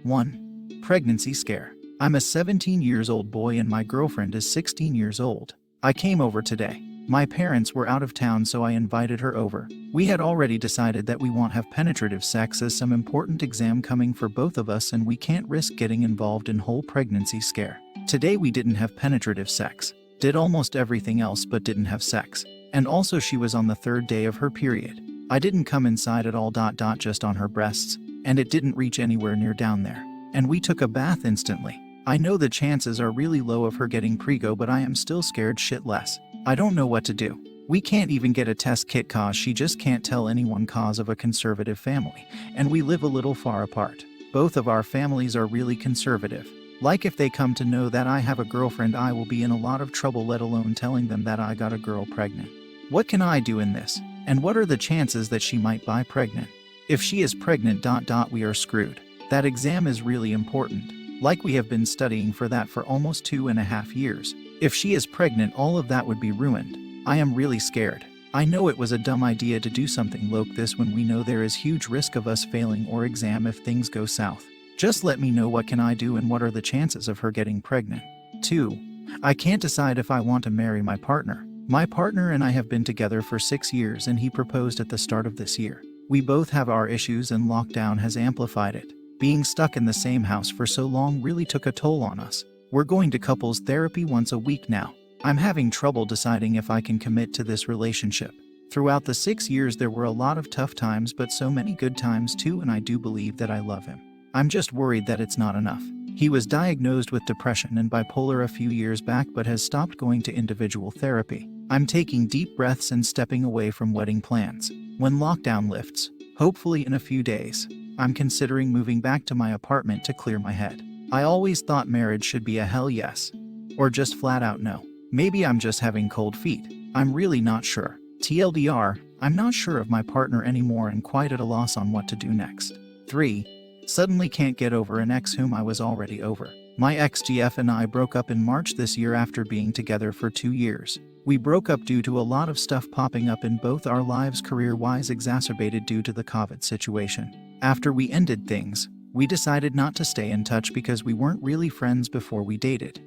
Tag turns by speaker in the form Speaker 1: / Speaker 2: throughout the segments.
Speaker 1: 1. Pregnancy scare. I'm a 17 years old boy and my girlfriend is 16 years old. I came over today. My parents were out of town, so I invited her over. We had already decided that we won't have penetrative sex as some important exam coming for both of us and we can't risk getting involved in whole pregnancy scare. Today we didn't have penetrative sex. Did almost everything else but didn't have sex. And also she was on the 3rd day of her period. I didn't come inside at all. Just on her breasts. And it didn't reach anywhere near down there. And we took a bath instantly. I know the chances are really low of her getting prego, but I am still scared shitless. I don't know what to do. We can't even get a test kit cause she just can't tell anyone cause of a conservative family, and we live a little far apart. Both of our families are really conservative. Like if they come to know that I have a girlfriend, I will be in a lot of trouble, let alone telling them that I got a girl pregnant. What can I do in this? And what are the chances that she might be pregnant? If she is pregnant, we are screwed. That exam is really important. Like we have been studying for that for almost 2.5 years. If she is pregnant, all of that would be ruined. I am really scared. I know it was a dumb idea to do something like this when we know there is huge risk of us failing our exam if things go south. Just let me know what can I do and what are the chances of her getting pregnant. 2. I can't decide if I want to marry my partner. My partner and I have been together for 6 years and he proposed at the start of this year. We both have our issues and lockdown has amplified it. Being stuck in the same house for so long really took a toll on us. We're going to couples therapy once a week now. I'm having trouble deciding if I can commit to this relationship. Throughout the 6 years there were a lot of tough times but so many good times too, and I do believe that I love him. I'm just worried that it's not enough. He was diagnosed with depression and bipolar a few years back but has stopped going to individual therapy. I'm taking deep breaths and stepping away from wedding plans. When lockdown lifts, hopefully in a few days, I'm considering moving back to my apartment to clear my head. I always thought marriage should be a hell yes. Or just flat out no. Maybe I'm just having cold feet. I'm really not sure. TLDR, I'm not sure of my partner anymore and quite at a loss on what to do next. 3. Suddenly can't get over an ex whom I was already over. My ex-GF and I broke up in March this year after being together for 2 years. We broke up due to a lot of stuff popping up in both our lives, career-wise exacerbated due to the COVID situation. After we ended things, we decided not to stay in touch because we weren't really friends before we dated.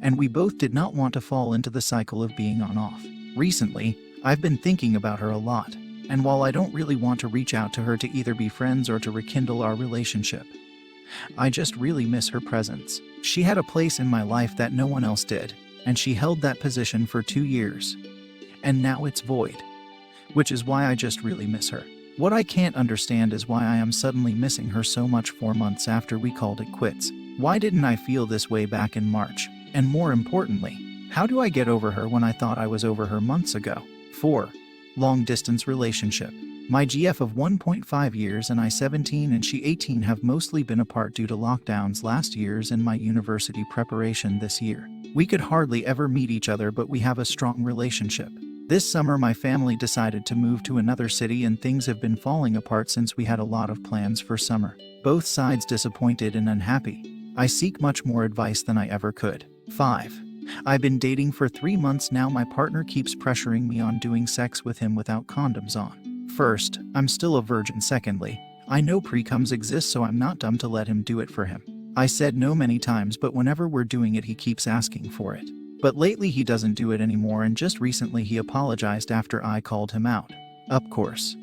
Speaker 1: And we both did not want to fall into the cycle of being on-off. Recently, I've been thinking about her a lot, and while I don't really want to reach out to her to either be friends or to rekindle our relationship, I just really miss her presence. She had a place in my life that no one else did, and she held that position for 2 years. And now it's void. Which is why I just really miss her. What I can't understand is why I am suddenly missing her so much 4 months after we called it quits. Why didn't I feel this way back in March? And more importantly, how do I get over her when I thought I was over her months ago? 4. Long distance relationship. My GF of 1.5 years and I 17 and she 18 have mostly been apart due to lockdowns last year's and my university preparation this year. We could hardly ever meet each other, but we have a strong relationship. This summer my family decided to move to another city and things have been falling apart since we had a lot of plans for summer. Both sides disappointed and unhappy. I seek much more advice than I ever could. 5. I've been dating for 3 months now. My partner keeps pressuring me on doing sex with him without condoms on. First, I'm still a virgin. Secondly, I know pre-coms exist, so I'm not dumb to let him do it for him. I said no many times, but whenever we're doing it he keeps asking for it. But lately he doesn't do it anymore, and just recently he apologized after I called him out. Of course.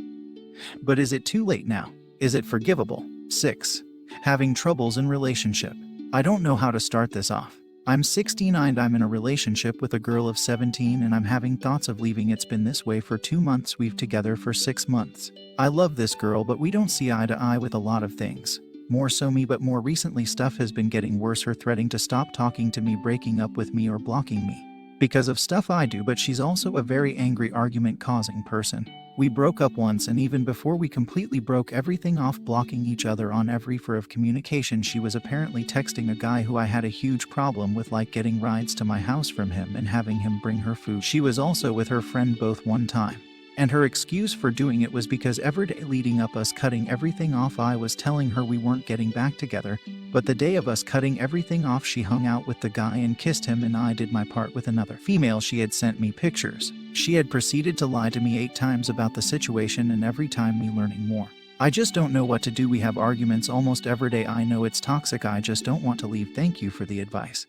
Speaker 1: But is it too late now? Is it forgivable? 6. Having troubles in relationship. I don't know how to start this off. I'm 69 and I'm in a relationship with a girl of 17 and I'm having thoughts of leaving. It's been this way for 2 months. We've together for 6 months. I love this girl, but we don't see eye to eye with a lot of things. More so me, but more recently stuff has been getting worse. Her threatening to stop talking to me, breaking up with me, or blocking me because of stuff I do, but she's also a very angry, argument-causing person. We broke up once, and even before we completely broke everything off, blocking each other on every form of communication, she was apparently texting a guy who I had a huge problem with, like getting rides to my house from him and having him bring her food. She was also with her friend both one time. And her excuse for doing it was because every day leading up us cutting everything off, I was telling her we weren't getting back together, but the day of us cutting everything off she hung out with the guy and kissed him, and I did my part with another female. She had sent me pictures. She had proceeded to lie to me 8 times about the situation, and every time me learning more. I just don't know what to do. We have arguments almost every day. I know it's toxic. I just don't want to leave. Thank you for the advice.